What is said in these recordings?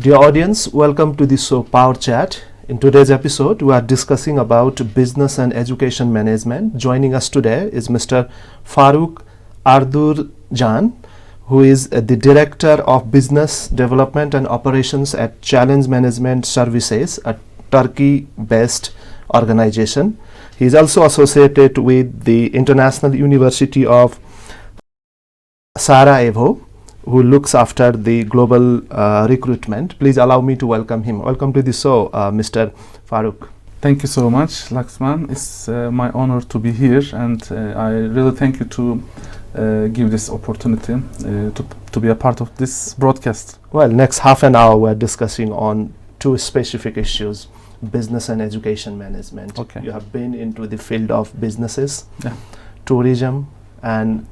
Dear audience, welcome to the show POWERchat. In today's episode, we are discussing about business and education management. Joining us today is Mr. Faruk Erdurcan, who is the Director of Business Development and Operations at Challenge Management Services, a Turkey-based organization. He is also associated with the International University of Sarajevo, who looks after the global recruitment. Please allow me to welcome him. Welcome to the show, Mr. Faruk. Thank you so much, Laxman. It's my honor to be here, and I really thank you to give this opportunity to be a part of this broadcast. Well, next half an hour we're discussing on two specific issues: business and education management. Okay. You have been into the field of businesses, Yeah. tourism, and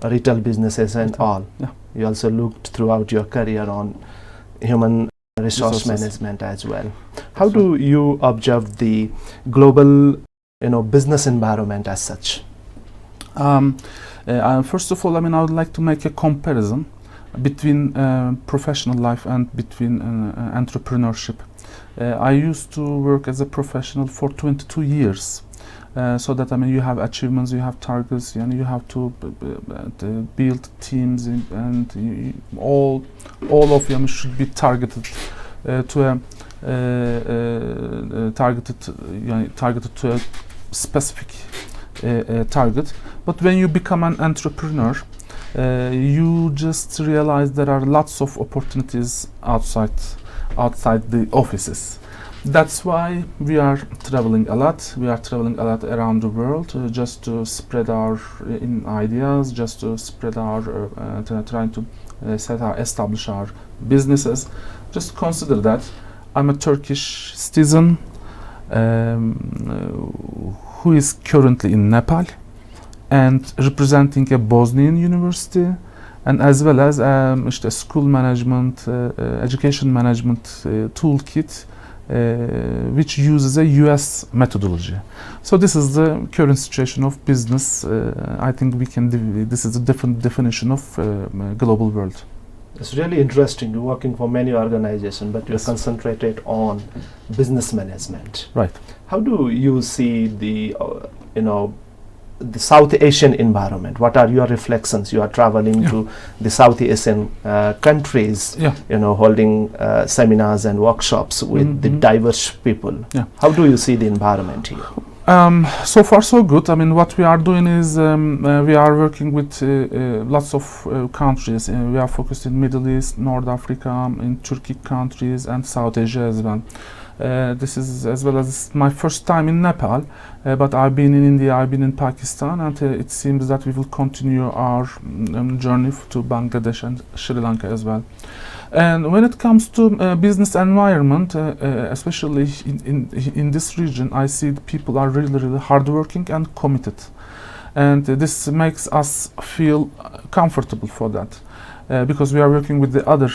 retail businesses and all. Yeah. You also looked throughout your career on human resource Resources. management as well. How do you observe the global business environment as such? First of all, I would like to make a comparison between professional life and between entrepreneurship. I used to work as a professional for 22 years. So that you have achievements, you have targets, and you have to build teams, and all of them should be targeted to a specific target. But when you become an entrepreneur, you just realize there are lots of opportunities outside the offices. That's why we are traveling a lot. We are traveling a lot around the world just to spread our ideas, just to spread our, trying to establish our businesses. Just consider that I'm a Turkish citizen who is currently in Nepal and representing a Bosnian university, and as well as a school management, education management toolkit, which uses a US methodology. So this is the current situation of business. I think this is a different definition of global world. It's really interesting. You're working for many organizations, but you're Yes. concentrated on business management. Right. How do you see the South Asian environment? What are your reflections? You are traveling to the South Asian countries, holding seminars and workshops with the diverse people. Yeah. How do you see the environment here? So far so good. What we are doing is we are working with lots of countries. We are focused in Middle East, North Africa, in Turkic countries, and South Asia as well. This is as well as my first time in Nepal, but I've been in India, I've been in Pakistan, and it seems that we will continue our journey to Bangladesh and Sri Lanka as well. And when it comes to business environment, especially in this region, I see people are really hardworking and committed, and this makes us feel comfortable for that. Because we are working with the other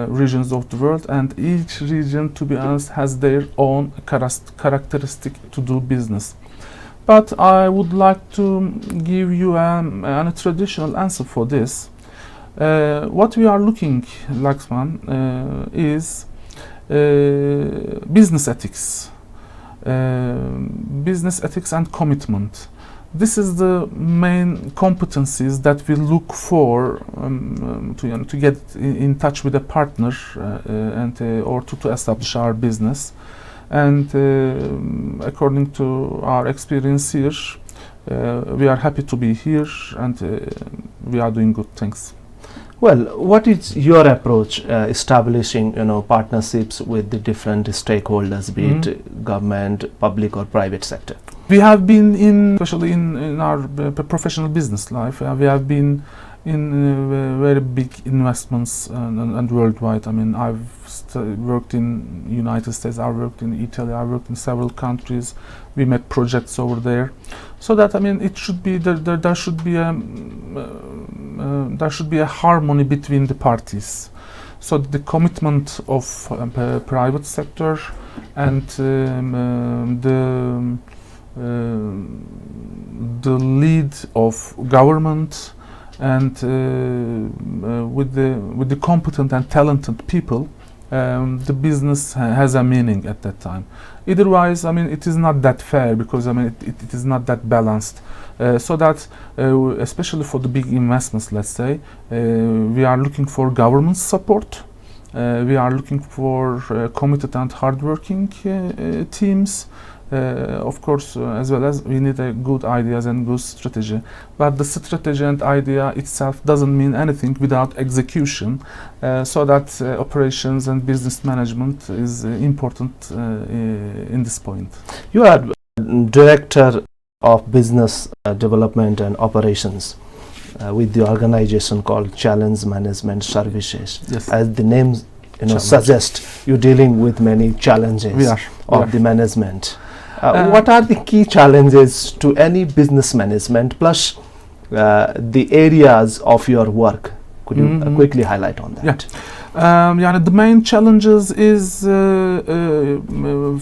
regions of the world, and each region, to be honest, has their own characteristic to do business. But I would like to give you a traditional answer for this. What we are looking, Laxman, is business ethics and commitment. This is the main competencies that we look for to get in touch with a partner or to establish our business. And according to our experience here, we are happy to be here, and we are doing good things. Well, what is your approach establishing partnerships with the different stakeholders, be it government, public or private sector? We have been especially in our professional business life, we have been in very big investments and worldwide. I've worked in United States, I've worked in Italy, I've worked in several countries. We make projects over there, so that it should be there should be a harmony between the parties. So the commitment of private sector and the lead of government and with the competent and talented people the business has a meaning at that time. Otherwise, I mean, it is not that fair, because I mean, it is not that balanced. So that, especially for the big investments, let's say, we are looking for government support. We are looking for committed and hardworking teams. Of course, as well as we need a good ideas and good strategy. But the strategy and idea itself doesn't mean anything without execution. So that operations and business management is important in this point. You are director of business development and operations with the organization called Challenge Management Services. Yes. As the name suggests, you're dealing with many challenges of the management. What are the key challenges to any business management, plus the areas of your work? Could you quickly highlight on that? Yeah, the main challenges is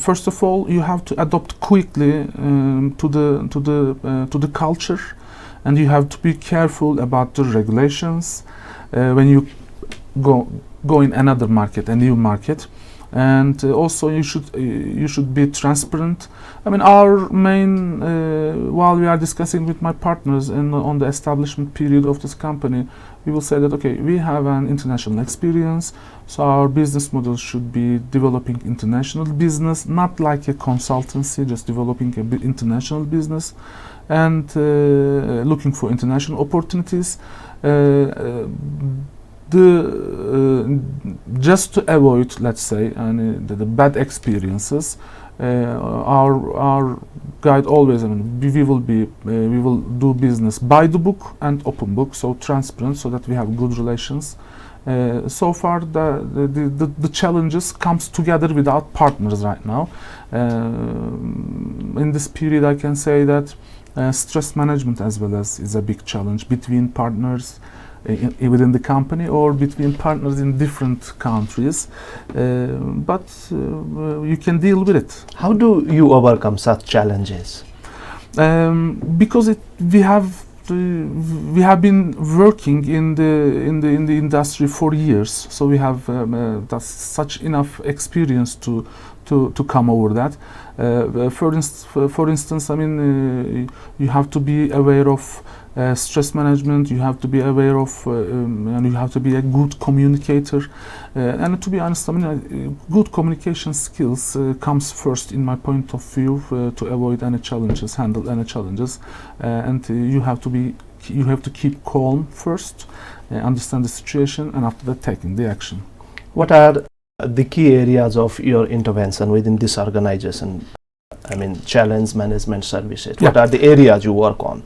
first of all, you have to adapt quickly to the culture, and you have to be careful about the regulations when you go in another market, a new market. And also you should be transparent. I mean, our main while we are discussing with my partners on the establishment period of this company, we will say that, okay, we have an international experience, so our business model should be developing international business, not like a consultancy, just developing a international business and looking for international opportunities. Just to avoid, let's say, the bad experiences, our guide always, I mean, we will do business by the book and open book, so transparent, so that we have good relations. So far, the challenges comes together without partners right now. In this period, I can say that stress management as well as is a big challenge between partners within the company or between partners in different countries, but you can deal with it. How do you overcome such challenges? Because we have been working in the industry for years, so we have such enough experience to come over that. For instance, I mean, you have to be aware of stress management, you have to be aware of and you have to be a good communicator, and to be honest, I mean, good communication skills comes first in my point of view to avoid any challenges, handle any challenges, and you have to keep calm first, understand the situation, and after that taking the action. What are the key areas of your intervention within this organization? I mean, Challenge Management Services. What are the areas you work on?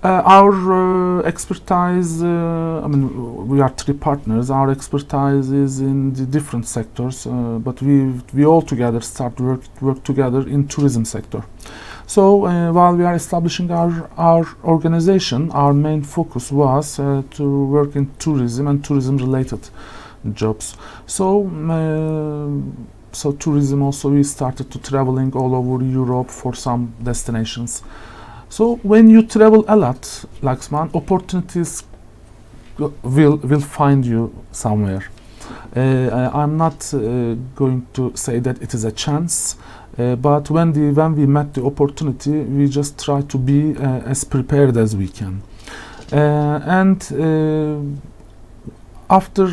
Our expertise, I mean, we are 3 partners. Our expertise is in the different sectors, but we all together work together in tourism sector. So while we are establishing our organization, our main focus was to work in tourism and tourism related jobs. So tourism also, we started to traveling all over Europe for some destinations. So when you travel a lot, Laxman, opportunities will find you somewhere. I'm not going to say that it is a chance, but when we met the opportunity, we just try to be as prepared as we can. After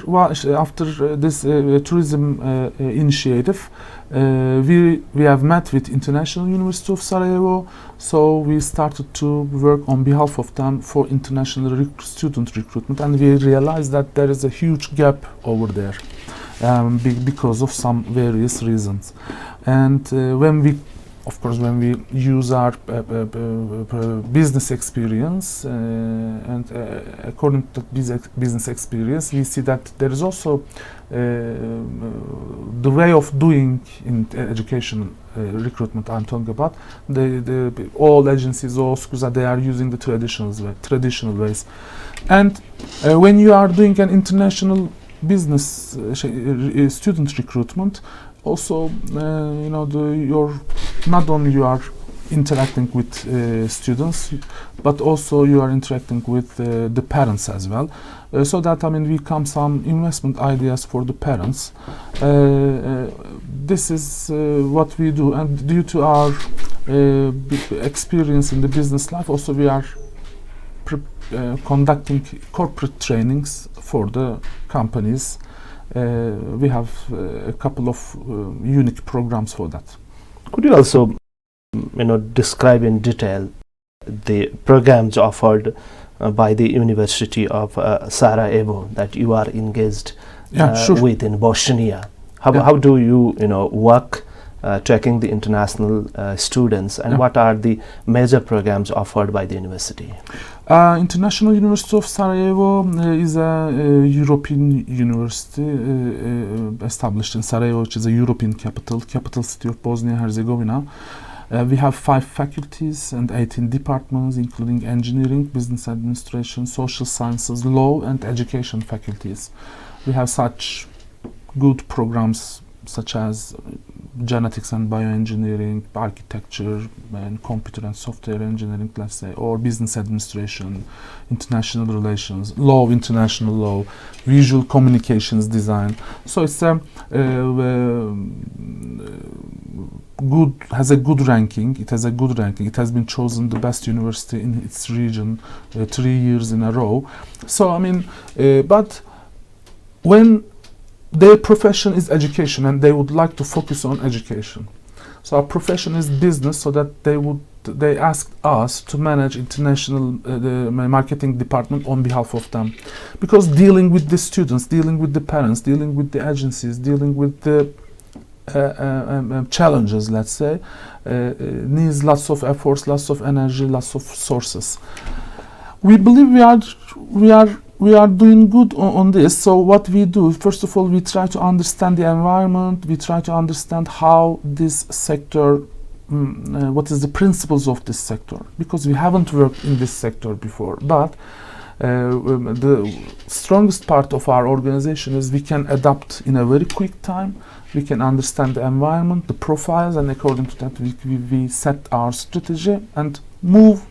this tourism initiative, we have met with International University of Sarajevo, so we started to work on behalf of them for international student recruitment, and we realized that there is a huge gap over there because of some various reasons. And when we use our business experience, and according to business experience, we see that there is also the way of doing in education recruitment I'm talking about. All agencies, all schools, they are using the traditional ways. And when you are doing an international business student recruitment, also, not only you are interacting with students, but also you are interacting with the parents as well. so that we come some investment ideas for the parents. This is what we do, and due to our experience in the business life, also we are conducting corporate trainings for the companies. We have a couple of unique programs for that. Could you also describe in detail the programs offered by the University of Sarajevo that you are engaged Sure. with in Bosnia? How do you work tracking the international students, and what are the major programs offered by the university? International University of Sarajevo is a European university established in Sarajevo, which is a European capital city of Bosnia-Herzegovina. We have 5 faculties and 18 departments, including engineering, business administration, social sciences, law, and education faculties. We have such good programs such as genetics and bioengineering, architecture, and computer and software engineering, let's say, or business administration, international relations, law, international law, visual communications design. So it's a has a good ranking. It has a good ranking. It has been chosen the best university in its region 3 years in a row. So but when their profession is education and they would like to focus on education, so our profession is business, so that they asked us to manage international the marketing department on behalf of them, because dealing with the students, dealing with the parents, dealing with the agencies, dealing with the challenges, let's say, needs lots of efforts, lots of energy, lots of sources. We believe we are doing good on this. So what we do, first of all, we try to understand the environment. We try to understand how this sector, what is the principles of this sector, because we haven't worked in this sector before. But the strongest part of our organization is we can adapt in a very quick time. We can understand the environment, the profiles, and according to that we set our strategy and move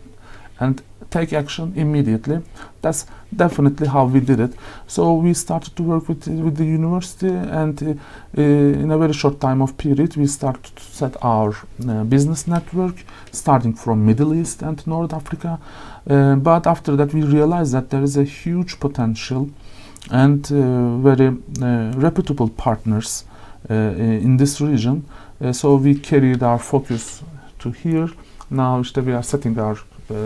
and take action immediately. That's definitely how we did it. So we started to work with the university, and in a very short time of period we started to set our business network, starting from Middle East and North Africa. But after that we realized that there is a huge potential and very reputable partners in this region. So we carried our focus to here. Now we are setting our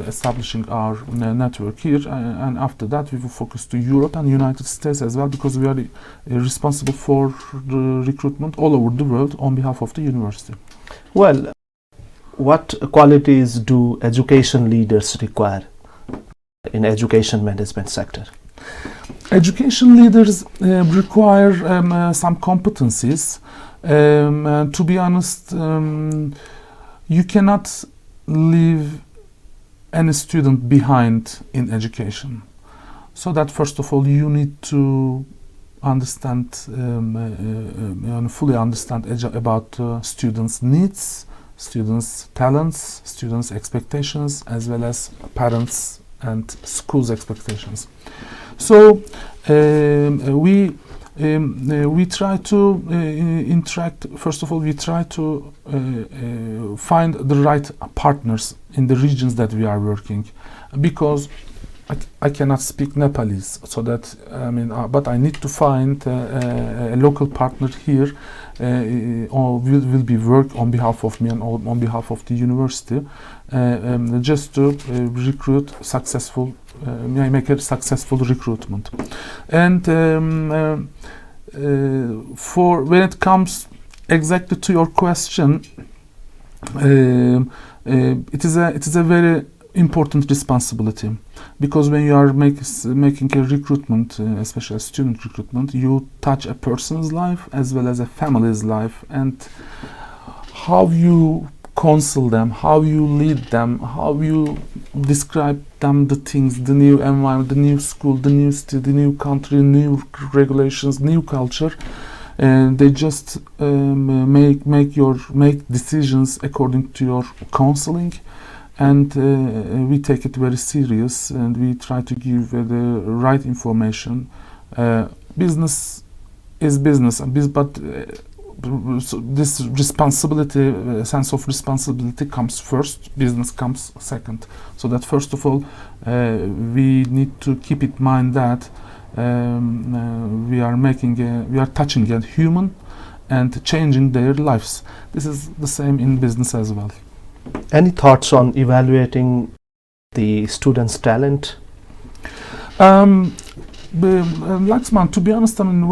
establishing our network here, and after that we will focus to Europe and United States as well, because we are responsible for the recruitment all over the world on behalf of the university. Well, what qualities do education leaders require in education management sector? Education leaders require some competencies. To be honest, you cannot leave any student behind in education. So that first of all you need to understand, fully understand about students' needs, students' talents, students' expectations, as well as parents and schools' expectations. So we try to interact. First of all, we try to find the right partners in the regions that we are working, because I cannot speak Nepalese, so that but I need to find a local partner here, or will be work on behalf of me and on behalf of the university, just to recruit successful, make a successful recruitment. And for when it comes exactly to your question, it is a very important responsibility, because when you are making a recruitment, especially a student recruitment, you touch a person's life as well as a family's life, and how you counsel them, how you lead them, how you describe them the things, the new environment, the new school, the new city, the new country, new regulations, new culture, and they just make decisions according to your counseling. and we take it very serious, and we try to give the right information. Business is business, but so this responsibility, sense of responsibility comes first, business comes second. So that first of all, we need to keep in mind that we are touching a human and changing their lives. This is the same in business as well. Any thoughts on evaluating the students' talent? Laxman, to be honest, I mean,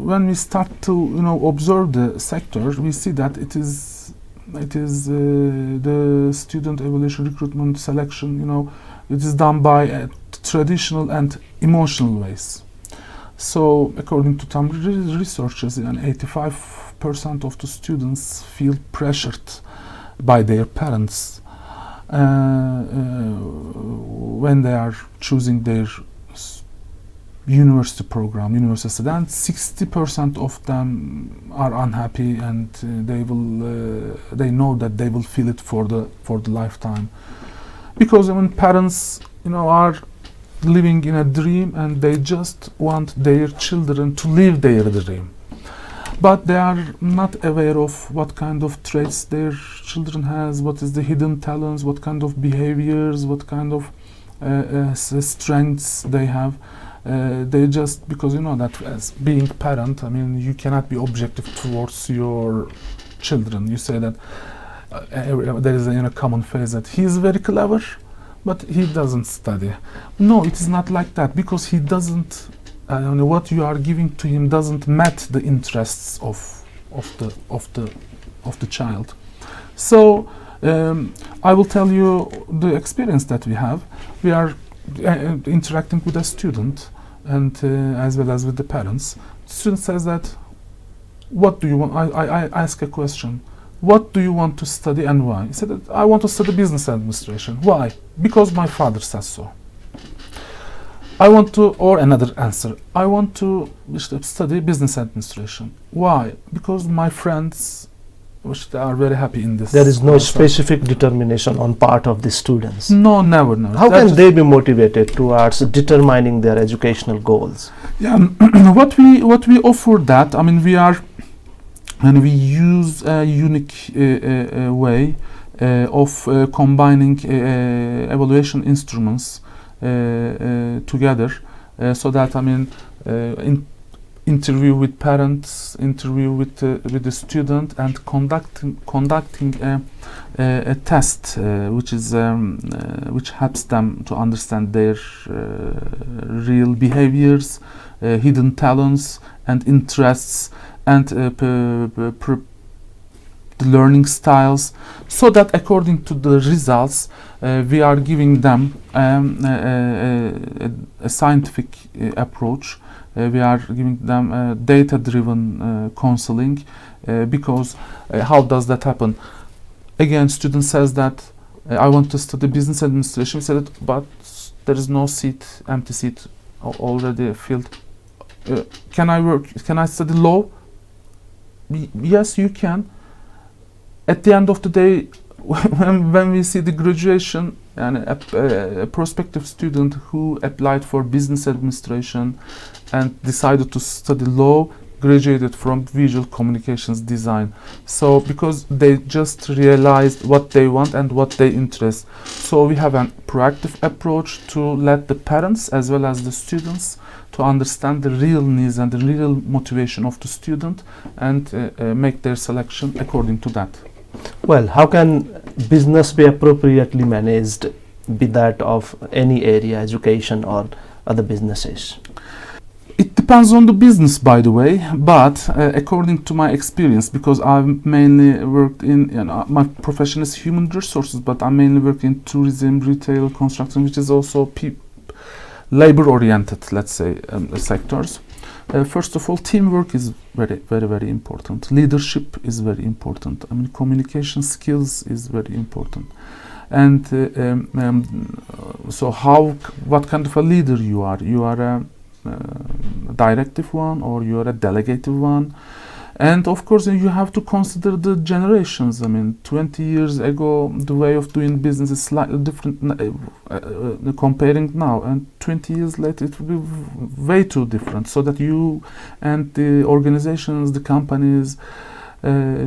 when we start to observe the sector, we see that it is the student evaluation, recruitment, selection. It is done by traditional and emotional ways. So, according to some researchers, 85% of the students feel pressured by their parents when they are choosing their university program, university study, and 60% of them are unhappy, and they know that they will feel it for the lifetime, because parents are living in a dream, and they just want their children to live their dream, but they are not aware of what kind of traits their children has, what is the hidden talents, what kind of behaviors, what kind of strengths they have. They just, because that as being parent, you cannot be objective towards your children. You say that there is a common phrase that he is very clever, but he doesn't study. No, it is not like that, because he doesn't. What you are giving to him doesn't match the interests of the child. So I will tell you the experience that we have. We are interacting with a student, and as well as with the parents. The student says that, what do you want? I ask a question. What do you want to study and why? He said that, I want to study business administration. Why? Because my father says so. I want to, or another answer, I want to study business administration. Why? Because my friends are very happy in this. There is no specific determination on part of the students. No, never. How can they be motivated towards determining their educational goals? Yeah, what we offer that, we are, and we use a unique way of combining evaluation instruments together, so that interview with parents, interview with the student, and conducting a test which helps them to understand their real behaviors, hidden talents and interests, and the learning styles, so that according to the results we are giving them a scientific approach. We are giving them data-driven counseling, because how does that happen? Again, student says that I want to study business administration. We said, but there is no seat, empty seat already filled. Can I work? Can I study law? Yes, you can. At the end of the day, when we see the graduation, and a prospective student who applied for business administration and decided to study law graduated from visual communications design. So because they just realized what they want and what they interest. So we have a proactive approach to let the parents as well as the students to understand the real needs and the real motivation of the student, and make their selection according to that. Well, how can business be appropriately managed, be that of any area, education or other businesses? It depends on the business, by the way, but according to my experience, because I've mainly worked in, my profession is human resources, but I mainly work in tourism, retail, construction, which is also labor-oriented, let's say, sectors. First of all, teamwork is very, very, very important. Leadership is very important. Communication skills is very important. And so what kind of a leader you are? You are a directive one, or you are a delegative one? And of course, you have to consider the generations. I mean, 20 years ago, the way of doing business is slightly different comparing now, and 20 years later, it will be way too different. So that you and the organizations, the companies,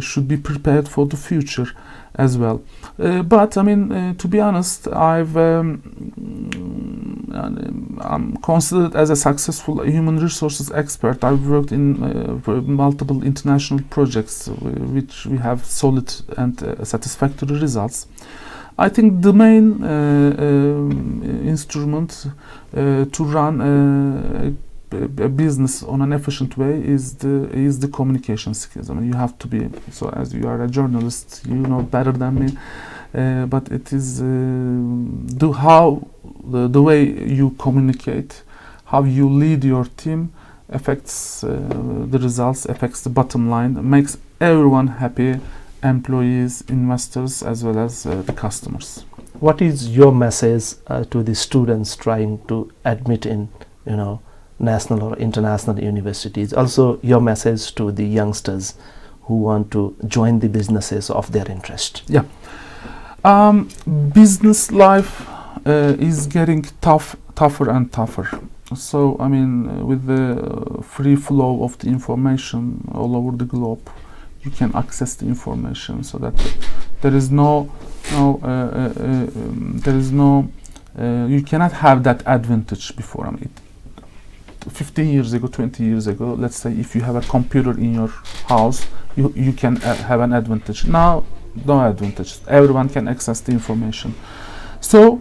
should be prepared for the future as well. But I mean, to be honest, I'm considered as a successful human resources expert. I've worked in multiple international projects, which we have solid and satisfactory results. I think the main instrument to run a business on an efficient way is the communication skills. I mean, you have to be, so as you are a journalist, you know better than me, but it is the way you communicate, how you lead your team affects the results, affects the bottom line, makes everyone happy, employees, investors, as well as the customers. What is your message to the students trying to admit in, national or international universities? Also, your message to the youngsters who want to join the businesses of their interest. Yeah, business life is getting tougher and tougher. So, I mean, with the free flow of the information all over the globe, you can access the information, so that there is you cannot have that advantage before. I mean, 15 years ago, 20 years ago, let's say if you have a computer in your house, you can have an advantage. Now, no advantage. Everyone can access the information. So,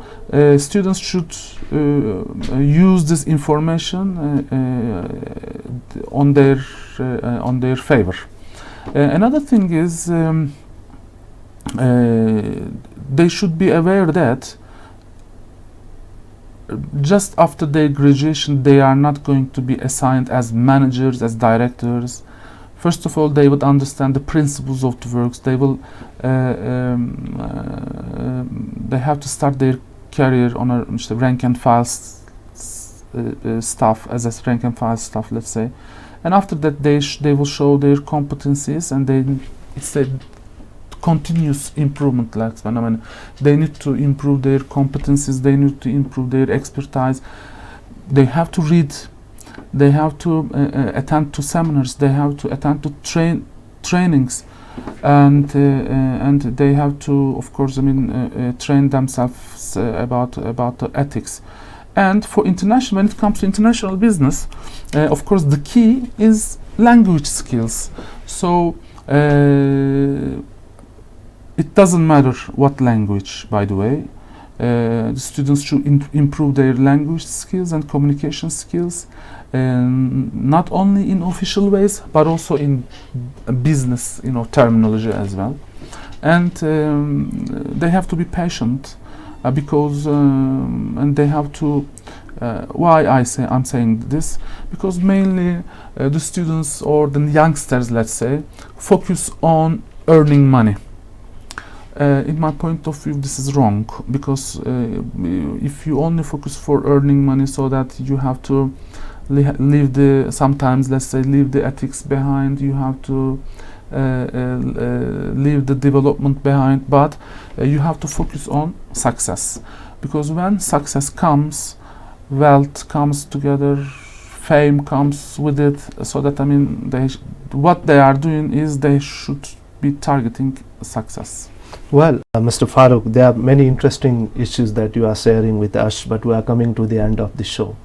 students should use this information on their favor. Another thing is they should be aware that just after their graduation, they are not going to be assigned as managers, as directors. First of all, they would understand the principles of the works. They will, they have to start their career on a rank and file staff, as a rank and file staff, let's say. And after that, they will show their competencies, and it's a continuous improvement, Laxman. I mean, they need to improve their competencies, they need to improve their expertise, they have to read, they have to attend to seminars, they have to attend to trainings, and they have to, of course, I mean, train themselves about the ethics. And for international, when it comes to international business, of course, the key is language skills. So it doesn't matter what language, by the way. The students should improve their language skills and communication skills, not only in official ways, but also in business, terminology as well. And they have to be patient, because and they have to. Why I'm saying this? Because mainly the students or the youngsters, let's say, focus on earning money. In my point of view, this is wrong, because if you only focus for earning money, so that you have to sometimes, let's say, leave the ethics behind, you have to leave the development behind, but you have to focus on success, because when success comes, wealth comes together, fame comes with it. So that, I mean, what they are doing is they should be targeting success. Well, Mr. Faruk, there are many interesting issues that you are sharing with us, but we are coming to the end of the show.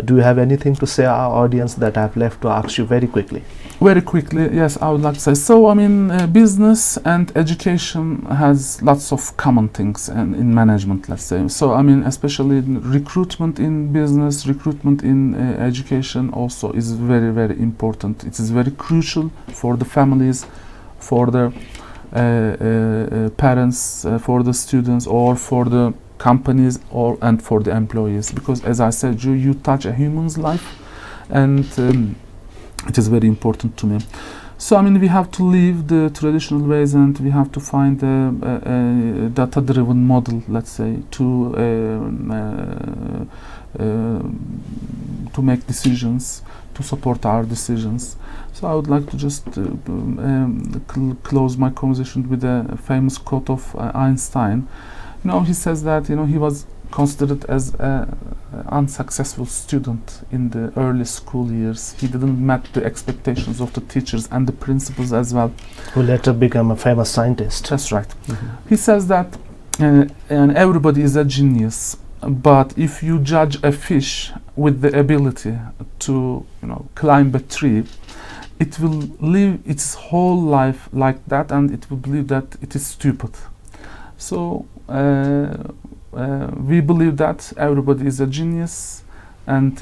Do you have anything to say our audience that I have left to ask you very quickly? Very quickly, yes, I would like to say. So, I mean, business and education has lots of common things, and in management, let's say. So, I mean, especially recruitment in business, recruitment in education also is very, very important. It is very crucial for the families, for the parents, for the students, or for the companies, and for the employees, because, as I said, you touch a human's life, and it is very important to me. So, I mean, we have to leave the traditional ways, and we have to find a data-driven model, let's say, to make decisions, to support our decisions. So I would like to just close my conversation with a famous quote of Einstein. He says that he was considered as an unsuccessful student in the early school years. He didn't meet the expectations of the teachers and the principals as well. Who later became a famous scientist. That's right. He says that and everybody is a genius, but if you judge a fish with the ability to climb a tree, it will live its whole life like that, and it will believe that it is stupid. So we believe that everybody is a genius, and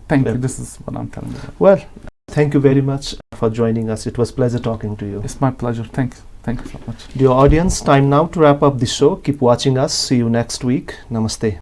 thank you. This is what I'm telling you. Well, thank you very much for joining us. It was a pleasure talking to you. It's my pleasure. Thank you. Thank you so much. Dear audience, time now to wrap up the show. Keep watching us. See you next week. Namaste.